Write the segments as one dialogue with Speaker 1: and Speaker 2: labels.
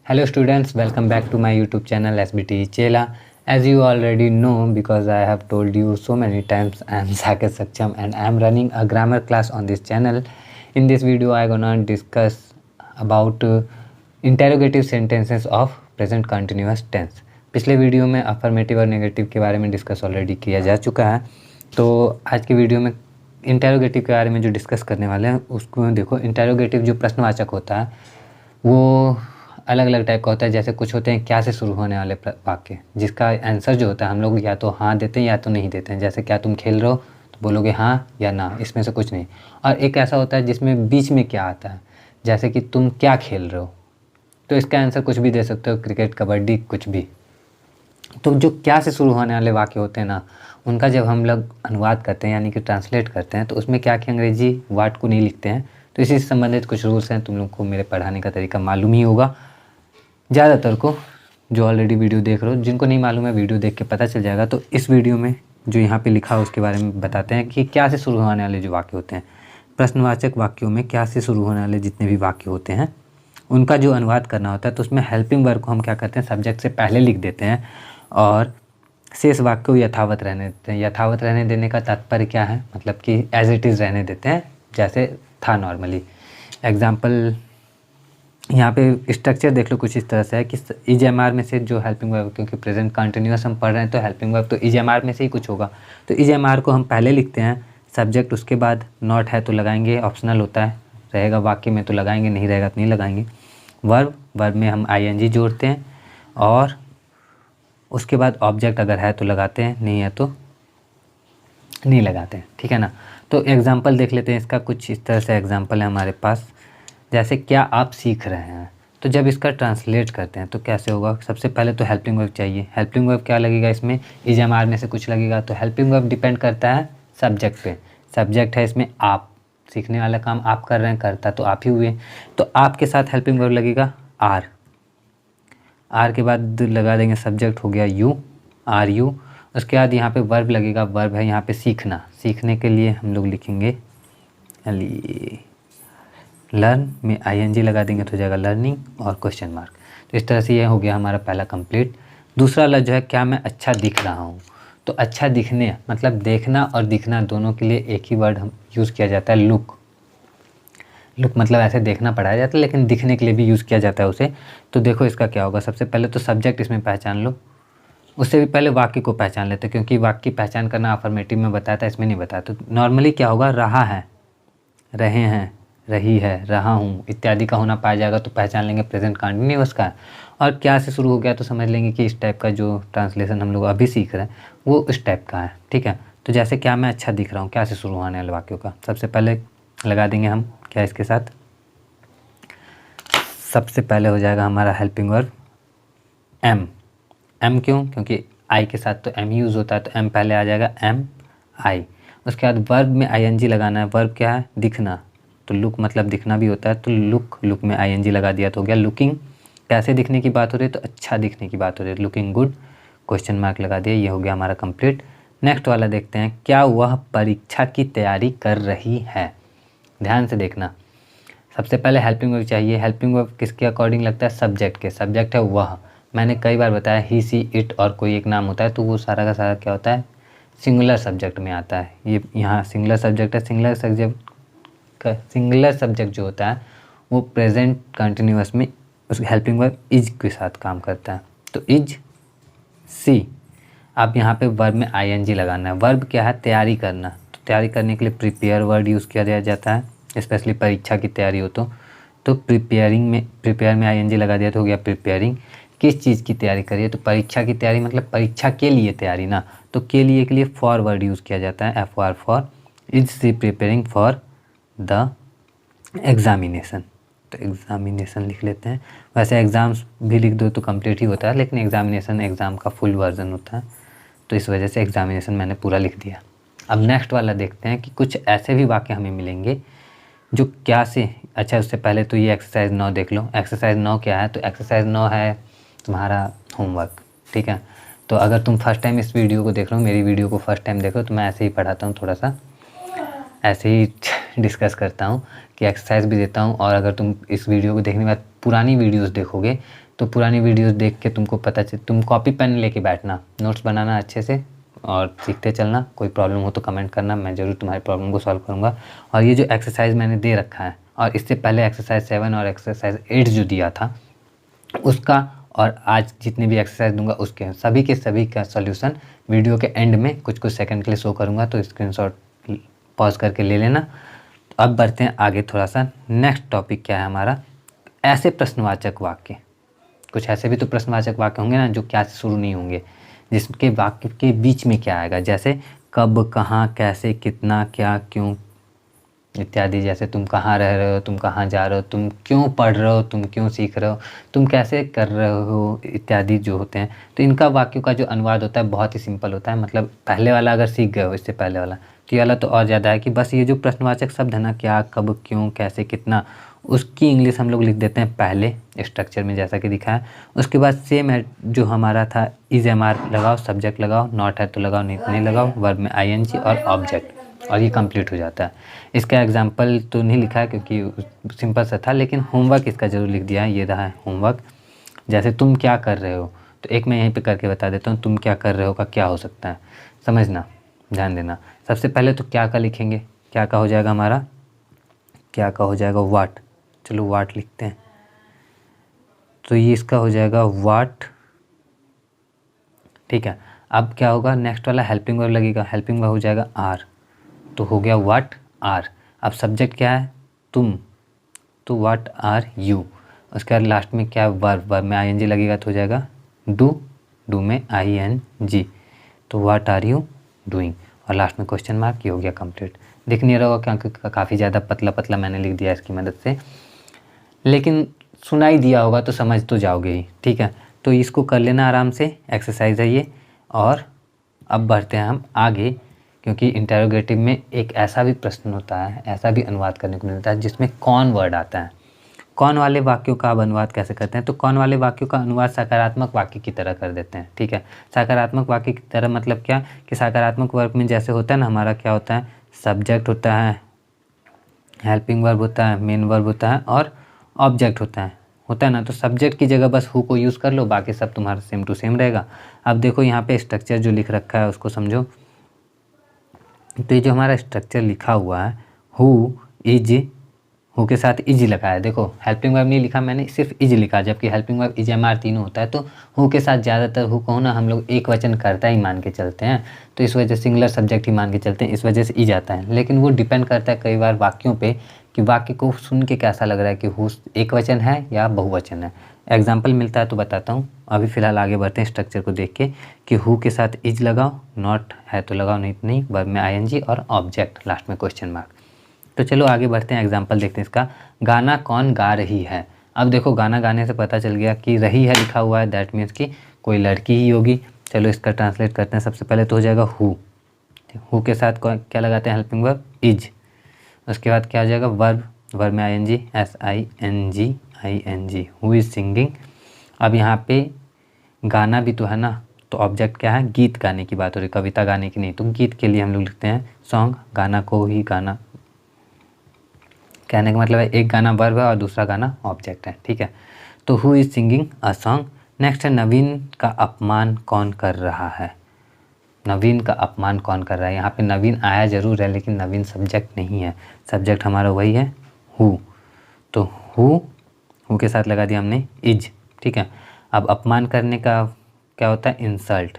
Speaker 1: Hello students, welcome back to my YouTube channel SBT Chela. As you already know, because I have told you so many times, I am Saket Sakcham and I am running a grammar class on this channel. In this video, I gonna discuss about interrogative sentences of present continuous tense. पिछले video में affirmative और negative के बारे में discuss already किया जा चुका है, तो आज की वीडियो में इंटेरोगेटिव के बारे में जो डिस्कस करने वाले हैं उसको देखो। इंटेरोगेटिव जो प्रश्नवाचक होता है वो अलग अलग टाइप का होता है। जैसे कुछ होते हैं क्या से शुरू होने वाले वाक्य, जिसका आंसर जो होता है हम लोग या तो हाँ देते हैं या तो नहीं देते हैं। जैसे क्या तुम खेल रहे हो, तो बोलोगे हाँ या ना, इसमें से कुछ नहीं। और एक ऐसा होता है जिसमें बीच में क्या आता है, जैसे कि तुम क्या खेल रहे हो, तो इसका आंसर कुछ भी दे सकते हो, क्रिकेट, कबड्डी, कुछ भी। तो जो क्या से शुरू होने वाले वाक्य होते हैं ना, उनका जब हम लोग अनुवाद करते हैं यानी कि ट्रांसलेट करते हैं, तो उसमें क्या कि अंग्रेजी वर्ड को नहीं लिखते हैं। तो इसी से संबंधित कुछ रूल्स हैं, तुम लोग को मेरे पढ़ाने का तरीका मालूम ही होगा ज़्यादातर को, जो ऑलरेडी वीडियो देख रहे हो। जिनको नहीं मालूम है वीडियो देख के पता चल जाएगा। तो इस वीडियो में जो यहाँ पे लिखा है उसके बारे में बताते हैं कि क्या से शुरू होने वाले जो वाक्य होते हैं, प्रश्नवाचक वाक्यों में क्या से शुरू होने वाले जितने भी वाक्य होते हैं उनका जो अनुवाद करना होता है, तो उसमें हेल्पिंग वर्ब को हम क्या करते हैं, सब्जेक्ट से पहले लिख देते हैं और शेष वाक्य को यथावत रहने देते हैं। यथावत रहने देने का तात्पर्य क्या है, मतलब कि एज इट इज़ रहने देते हैं जैसे था नॉर्मली। एग्जाम्पल यहाँ पे स्ट्रक्चर देख लो, कुछ इस तरह से है कि इज एम आर में से जो हेल्पिंग वर्ब, क्योंकि प्रेजेंट कंटिन्यूअस हम पढ़ रहे हैं तो हेल्पिंग वर्ब तो इज एम आर में से ही कुछ होगा। तो इज एम आर को हम पहले लिखते हैं, सब्जेक्ट उसके बाद नॉट है तो लगाएंगे, ऑप्शनल होता है, रहेगा वाक्य में तो लगाएंगे, नहीं रहेगा तो नहीं लगाएंगे। वर्ब में हम आई एन जी जोड़ते हैं और उसके बाद ऑब्जेक्ट अगर है तो लगाते हैं, नहीं है तो नहीं लगाते हैं, ठीक है ना। तो एग्जाम्पल देख लेते हैं इसका। कुछ इस तरह से एग्जाम्पल है हमारे पास, जैसे क्या आप सीख रहे हैं। तो जब इसका ट्रांसलेट करते हैं तो कैसे होगा, सबसे पहले तो हेल्पिंग वर्ब चाहिए। हेल्पिंग वर्ब क्या लगेगा इसमें, इज एम आर में से कुछ लगेगा। तो हेल्पिंग वर्ब डिपेंड करता है सब्जेक्ट पे। सब्जेक्ट है इसमें आप, सीखने वाला काम आप कर रहे हैं, करता तो आप ही हुए। तो आपके साथ हेल्पिंग वर्ब लगेगा आर। आर के बाद लगा देंगे सब्जेक्ट, हो गया यू, आर यू। उसके बाद यहाँ पे वर्ब लगेगा, वर्ब है यहाँ पे सीखना। सीखने के लिए हम लोग लिखेंगे लर्न में आई एन जी लगा देंगे तो हो जाएगा लर्निंग और क्वेश्चन मार्क। तो इस तरह से ये हो गया हमारा पहला कंप्लीट। दूसरा वाला जो है क्या मैं अच्छा दिख रहा हूँ। तो अच्छा दिखने मतलब देखना और दिखना दोनों के लिए एक ही वर्ड हम यूज़ किया जाता है, लुक। लुक मतलब ऐसे देखना पढ़ाया जाता है, लेकिन दिखने के लिए भी यूज़ किया जाता है उसे। तो देखो इसका क्या होगा, सबसे पहले तो सब्जेक्ट इसमें पहचान लो। उससे भी पहले वाक्य को पहचान लेते हैं, क्योंकि वाक्य की पहचान करना अफर्मेटिव में बताया था, इसमें नहीं बताया। तो नॉर्मली क्या होगा, रहा है, रहे हैं, रही है, रहा हूँ इत्यादि का होना पाया जाएगा, तो पहचान लेंगे प्रेजेंट कंटिन्यूअस का। और क्या से शुरू हो गया तो समझ लेंगे कि इस टाइप का जो ट्रांसलेशन हम लोग अभी सीख रहे हैं वो इस टाइप का है, ठीक है। तो जैसे क्या मैं अच्छा दिख रहा हूँ, क्या से शुरू होने वाले वाक्यों का सबसे पहले लगा देंगे हम क्या इसके साथ। सबसे पहले हो जाएगा हमारा हेल्पिंग वर्ब एम। एम क्यों, क्योंकि आई के साथ तो एम यूज़ होता है, तो एम पहले आ जाएगा, एम आई। उसके बाद वर्ब में आई एन जी लगाना है। वर्ब क्या है, दिखना। तो लुक मतलब दिखना भी होता है, तो लुक, लुक में आई एन जी लगा दिया तो हो गया लुकिंग। कैसे दिखने की बात हो रही है, तो अच्छा दिखने की बात हो रही है, लुकिंग गुड, क्वेश्चन मार्क लगा दिया। ये हो गया हमारा कंप्लीट। नेक्स्ट वाला देखते हैं, क्या वह परीक्षा की तैयारी कर रही है। ध्यान से देखना, सबसे पहले हेल्पिंग वर्ब चाहिए। हेल्पिंग वर्ब किसके अकॉर्डिंग लगता है, सब्जेक्ट के। सब्जेक्ट है वह, मैंने कई बार बताया ही, सी, इट और कोई एक नाम होता है, तो वो सारा का सारा क्या होता है, सिंगुलर सब्जेक्ट में आता है। ये यहाँ सिंगुलर सब्जेक्ट है। सिंगुलर सब्जेक्ट जो होता है वो प्रेजेंट कंटिन्यूअस में उस हेल्पिंग वर्ब इज के साथ काम करता है। तो इज, सी। अब यहाँ पे वर्ब में आई एन जी लगाना है। वर्ब क्या है, तैयारी करना। तो तैयारी करने के लिए प्रिपेयर वर्ड यूज़ किया जाता है, स्पेशली परीक्षा की तैयारी हो तो प्रिपेयरिंग में, प्रिपेयर में आई एन जी लगा दिया तो हो गया प्रिपेयरिंग। किस चीज़ की तैयारी करिए, तो परीक्षा की तैयारी मतलब परीक्षा के लिए तैयारी ना, तो के लिए फॉर वर्ड यूज़ किया जाता है, F R for. Is she preparing for the examination. तो एग्ज़ामिनेशन लिख लेते हैं। वैसे एग्ज़ाम्स भी लिख दो तो कंप्लीट ही होता है, लेकिन एग्ज़ामिनेशन एग्ज़ाम का फुल वर्जन होता है, तो इस वजह से एग्ज़ामिनेशन मैंने पूरा लिख दिया। अब नेक्स्ट वाला देखते हैं कि कुछ ऐसे भी वाक्य हमें मिलेंगे जो क्या से, अच्छा उससे पहले तो ये एक्सरसाइज 9 देख लो। एक्सरसाइज 9 क्या है, तो एक्सरसाइज 9 है तुम्हारा होमवर्क, ठीक है। तो अगर तुम फर्स्ट टाइम इस वीडियो को देख रहे हो, मेरी वीडियो को फर्स्ट टाइम देखो, तो मैं ऐसे ही पढ़ाता हूँ, थोड़ा सा ऐसे ही डिस्कस करता हूँ कि एक्सरसाइज भी देता हूँ। और अगर तुम इस वीडियो को देखने के बाद पुरानी वीडियोस देखोगे तो पुरानी वीडियोस देख के तुमको पता चल, तुम कॉपी पेन लेके बैठना, नोट्स बनाना अच्छे से और सीखते चलना। कोई प्रॉब्लम हो तो कमेंट करना, मैं ज़रूर तुम्हारी प्रॉब्लम को सॉल्व करूँगा। और ये जो एक्सरसाइज मैंने दे रखा है और इससे पहले एक्सरसाइज 7 और एक्सरसाइज 8 जो दिया था उसका, और आज जितने भी एक्सरसाइज दूंगा उसके सभी के सभी का सॉल्यूशन वीडियो के एंड में कुछ कुछ सेकंड के लिए शो करूंगा, तो स्क्रीनशॉट पॉज करके ले लेना। तो अब बढ़ते हैं आगे थोड़ा सा। नेक्स्ट टॉपिक क्या है हमारा, ऐसे प्रश्नवाचक वाक्य। कुछ ऐसे भी तो प्रश्नवाचक वाक्य होंगे ना जो क्या से शुरू नहीं होंगे, जिसके वाक्य के बीच में क्या आएगा, जैसे कब, कहाँ, कैसे, कितना, क्या, क्यों इत्यादि। जैसे तुम कहाँ रह रहे हो, तुम कहाँ जा रहे हो, तुम क्यों पढ़ रहे हो, तुम क्यों सीख रहे हो, तुम कैसे कर रहे हो इत्यादि जो होते हैं। तो इनका वाक्यों का जो अनुवाद होता है बहुत ही सिंपल होता है। मतलब पहले वाला अगर सीख गए हो, इससे पहले वाला, तो ये वाला तो और ज़्यादा है कि बस ये जो प्रश्नवाचक शब्द है ना, क्या, कब, क्यों, कैसे, कितना, उसकी इंग्लिश हम लोग लिख देते हैं पहले स्ट्रक्चर में जैसा कि दिखा है। उसके बाद सेम है जो हमारा था, इज एम आर लगाओ, सब्जेक्ट लगाओ, नॉट है तो लगाओ, नहीं लगाओ, वर्ब में ING और ऑब्जेक्ट, और ये कंप्लीट हो जाता है। इसका एग्जाम्पल तो नहीं लिखा है क्योंकि सिंपल सा था, लेकिन होमवर्क इसका ज़रूर लिख दिया है। ये रहा है होमवर्क। जैसे तुम क्या कर रहे हो, तो एक मैं यहीं पे करके बता देता हूँ। तुम क्या कर रहे हो का क्या हो सकता है, समझना, ध्यान देना। सबसे पहले तो क्या का लिखेंगे, क्या का हो जाएगा हमारा, क्या का हो जाएगा वाट। चलो वाट लिखते हैं, तो ये इसका हो जाएगा वाट, ठीक है। अब क्या होगा, नेक्स्ट वाला हेल्पिंग वर्ब लगेगा, हेल्पिंग वर्ब हो जाएगा आर, तो हो गया व्हाट आर। अब सब्जेक्ट क्या है, तुम, तो व्हाट आर यू। उसके बाद लास्ट में क्या, वर्ब, वर्ब में ING लगेगा तो हो जाएगा डू, डू में ING, तो व्हाट आर यू डूइंग। और लास्ट में क्वेश्चन मार्क, ये हो गया कंप्लीट। दिख नहीं रहा होगा क्योंकि काफ़ी ज़्यादा पतला पतला मैंने लिख दिया इसकी मदद से, लेकिन सुनाई दिया होगा तो समझ तो जाओगे ही, ठीक है। तो इसको कर लेना आराम से, एक्सरसाइज है ये। और अब बढ़ते हैं हम आगे, क्योंकि इंटेरोगेटिव में एक ऐसा भी प्रश्न होता है, ऐसा भी अनुवाद करने को मिलता है जिसमें कौन वर्ड आता है। कौन वाले वाक्यों का अब अनुवाद कैसे करते हैं, तो कौन वाले वाक्यों का अनुवाद सकारात्मक वाक्य की तरह कर देते हैं, ठीक है। सकारात्मक वाक्य की तरह मतलब क्या, कि सकारात्मक वर्ग में जैसे होता है ना हमारा, क्या होता है, सब्जेक्ट होता है, हेल्पिंग वर्ब होता है, मेन वर्ब होता है और ऑब्जेक्ट होता है ना। तो सब्जेक्ट की जगह बस हु को यूज़ कर लो, बाकी सब तुम्हारा सेम टू सेम रहेगा। अब देखो यहाँ पे स्ट्रक्चर जो लिख रखा है उसको समझो। तो ये जो हमारा स्ट्रक्चर लिखा हुआ है, हु इज, हु के साथ इज लिखा है। देखो हेल्पिंग वर्ब नहीं लिखा मैंने, सिर्फ इज लिखा, जबकि helping verb is am are तीनों होता है। तो हु के साथ ज़्यादातर हु को ना हम लोग एक वचन करता ही मान के चलते हैं, तो इस वजह से सिंगुलर सब्जेक्ट ही मान के चलते हैं, इस वजह से इज आता है। लेकिन वो डिपेंड करता है कई बार वाक्यों पे कि वाक्य को सुन के कैसा लग रहा है कि हु एक वचन है या बहुवचन है। एग्जाम्पल मिलता है तो बताता हूँ। अभी फ़िलहाल आगे बढ़ते हैं स्ट्रक्चर को देख के, कि हु के साथ इज लगाओ, नॉट है तो लगाओ, नहीं तो नहीं, वर्ब में ING और ऑब्जेक्ट, लास्ट में क्वेश्चन मार्क। तो चलो आगे बढ़ते हैं, एग्जाम्पल देखते हैं इसका। गाना कौन गा रही है। अब देखो गाना गाने से पता चल गया कि रही है लिखा हुआ है, दैट मीन्स कि कोई लड़की ही होगी। चलो इसका ट्रांसलेट करते हैं। सबसे पहले तो हो जाएगा हु के साथ क्या लगाते हैं, हेल्पिंग वर्ब इज। उसके बाद क्या हो जाएगा, वर्ब, वर्ब में ING, SING, who is singing. अब यहाँ पे गाना भी तो है ना, तो ऑब्जेक्ट क्या है, गीत गाने की बात हो रही, कविता गाने की नहीं। तो गीत के लिए हम लोग लिखते हैं सॉन्ग, गाना को ही गाना, कहने का मतलब है एक गाना वर्ब है और दूसरा गाना ऑब्जेक्ट है, ठीक है। तो who is singing a song. Next है नवीन का अपमान कौन कर रहा है। नवीन का अपमान कौन कर रहा है, यहाँ पे नवीन आया ज़रूर है लेकिन नवीन सब्जेक्ट नहीं है, सब्जेक्ट हमारा वही है हु। तो हु के साथ लगा दिया हमने इज, ठीक है। अब अपमान करने का क्या होता है, इंसल्ट,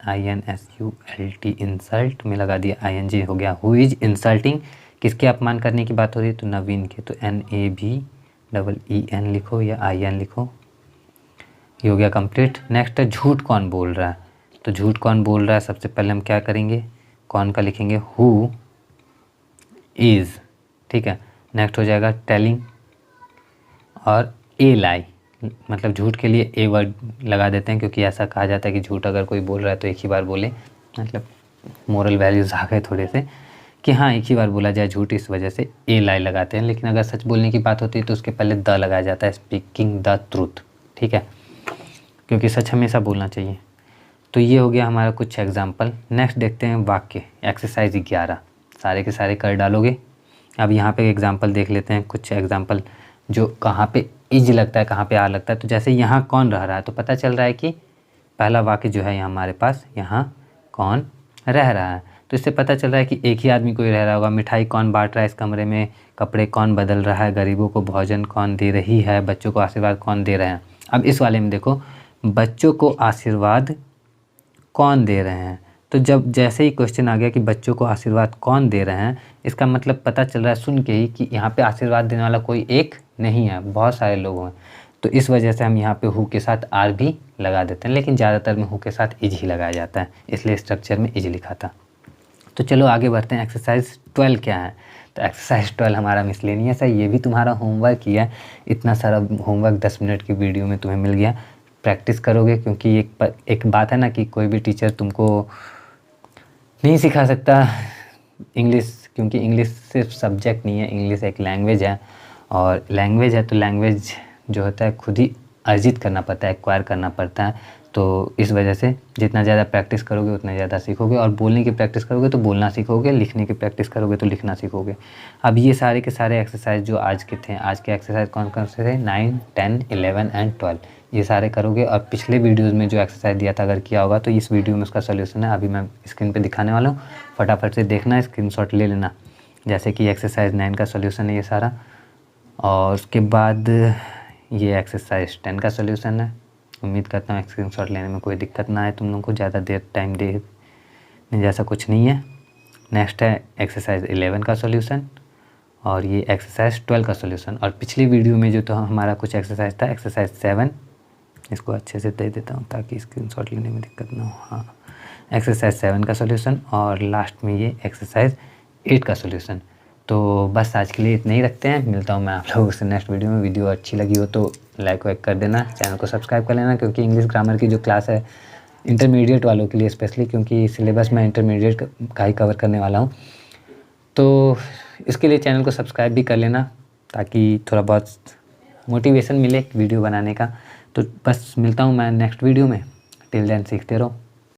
Speaker 1: INSULT, इंसल्ट में लगा दिया ING, हो गया हु इज इंसल्टिंग। किसके अपमान करने की बात हो रही है, तो नवीन के, तो NAVEEN लिखो या IN लिखो, ये हो गया कंप्लीट। नेक्स्ट है झूठ कौन बोल रहा है। तो झूठ कौन बोल रहा है, सबसे पहले हम क्या करेंगे, कौन का लिखेंगे, हु इज़, ठीक है। नेक्स्ट हो जाएगा टेलिंग और ए लाई, मतलब झूठ के लिए ए वर्ड लगा देते हैं, क्योंकि ऐसा कहा जाता है कि झूठ अगर कोई बोल रहा है तो एक ही बार बोले, मतलब मोरल वैल्यूज़ आ गए थोड़े से कि हाँ एक ही बार बोला जाए झूठ, इस वजह से ए लाई लगाते हैं। लेकिन अगर सच बोलने की बात होती है तो उसके पहले द लगाया जाता है, स्पीकिंग द ट्रूथ, ठीक है, क्योंकि सच हमेशा बोलना चाहिए। तो ये हो गया हमारा कुछ एग्जाम्पल। नेक्स्ट देखते हैं वाक्य, एक्सरसाइज 11, सारे के सारे कर डालोगे। अब यहाँ पे एग्जांपल देख लेते हैं, कुछ एग्जांपल जो कहाँ पे इज लगता है, कहाँ पे आर लगता है। तो जैसे यहाँ कौन रह रहा है, तो पता चल रहा है कि पहला वाक्य जो है यहाँ हमारे पास, यहाँ कौन रह रहा है। तो इससे पता चल रहा है कि एक ही आदमी कोई रह रहा होगा। मिठाई कौन बांट रहा है इस कमरे में, कपड़े कौन बदल रहा है, गरीबों को भोजन कौन दे रही है, बच्चों को आशीर्वाद कौन दे रहे हैं। अब इस वाले में देखो, बच्चों को आशीर्वाद कौन दे रहे हैं, तो जब जैसे ही क्वेश्चन आ गया कि बच्चों को आशीर्वाद कौन दे रहे हैं, इसका मतलब पता चल रहा है सुन के ही कि यहाँ पे आशीर्वाद देने वाला कोई एक नहीं है, बहुत सारे लोग हैं। तो इस वजह से हम यहाँ पे हु के साथ आर भी लगा देते हैं, लेकिन ज़्यादातर में हु के साथ इज ही लगाया जाता है, इसलिए स्ट्रक्चर में इज लिखा था। तो चलो आगे बढ़ते हैं। एक्सरसाइज 12 क्या है, तो एक्सरसाइज 12 हमारा मिसलेनियस है। ये भी तुम्हारा होमवर्क ही है। इतना सारा होमवर्क 10 मिनट की वीडियो में तुम्हें मिल गया। प्रैक्टिस करोगे, क्योंकि एक बात है ना कि कोई भी टीचर तुमको नहीं सिखा सकता इंग्लिश, क्योंकि इंग्लिश सिर्फ सब्जेक्ट नहीं है, इंग्लिश एक लैंग्वेज है। और लैंग्वेज है तो लैंग्वेज जो होता है खुद ही अर्जित करना पड़ता है, एक्वायर करना पड़ता है। तो इस वजह से जितना ज़्यादा प्रैक्टिस करोगे उतना ज़्यादा सीखोगे, और बोलने की प्रैक्टिस करोगे तो बोलना सीखोगे, लिखने की प्रैक्टिस करोगे तो लिखना सीखोगे। अब ये सारे के सारे एक्सरसाइज जो आज के थे, आज के एक्सरसाइज कौन कौन से थे, 9, 10, 11 एंड 12, ये सारे करोगे। और पिछले वीडियोज़ में जो एक्सरसाइज दिया था अगर किया होगा तो इस वीडियो में उसका सोल्यूशन है, अभी मैं स्क्रीन पर दिखाने वाला हूँ। फटाफट से देखना, स्क्रीनशॉट ले लेना। जैसे कि एक्सरसाइज 9 का सोल्यूशन है ये सारा, और उसके बाद ये एक्सरसाइज 10 का सोल्यूशन है। उम्मीद करता हूँ स्क्रीनशॉट लेने में कोई दिक्कत ना आए तुम लोगों को, ज़्यादा देर टाइम देने जैसा कुछ नहीं है। नेक्स्ट है एक्सरसाइज 11 का सोल्यूशन, और ये एक्सरसाइज 12 का सोल्यूशन। और पिछली वीडियो में जो तो हमारा कुछ एक्सरसाइज था, एक्सरसाइज 7, इसको अच्छे से दे देता हूँ ताकि स्क्रीनशॉट लेने में दिक्कत ना हो। हाँ, एक्सरसाइज 7 का सोल्यूशन, और लास्ट में ये एक्सरसाइज 8 का सोल्यूशन। तो बस आज के लिए इतना ही रखते हैं। मिलता हूँ मैं आप लोगों से नेक्स्ट वीडियो में। वीडियो अच्छी लगी हो तो लाइक वाइक कर देना, चैनल को सब्सक्राइब कर लेना, क्योंकि इंग्लिश ग्रामर की जो क्लास है इंटरमीडिएट वालों के लिए स्पेशली, क्योंकि सिलेबस में इंटरमीडिएट का ही कवर करने वाला हूँ। तो इसके लिए चैनल को सब्सक्राइब भी कर लेना, ताकि थोड़ा बहुत मोटिवेशन मिले वीडियो बनाने का। तो बस मिलता हूँ मैं नेक्स्ट वीडियो में। टिल देन सीखते रहो।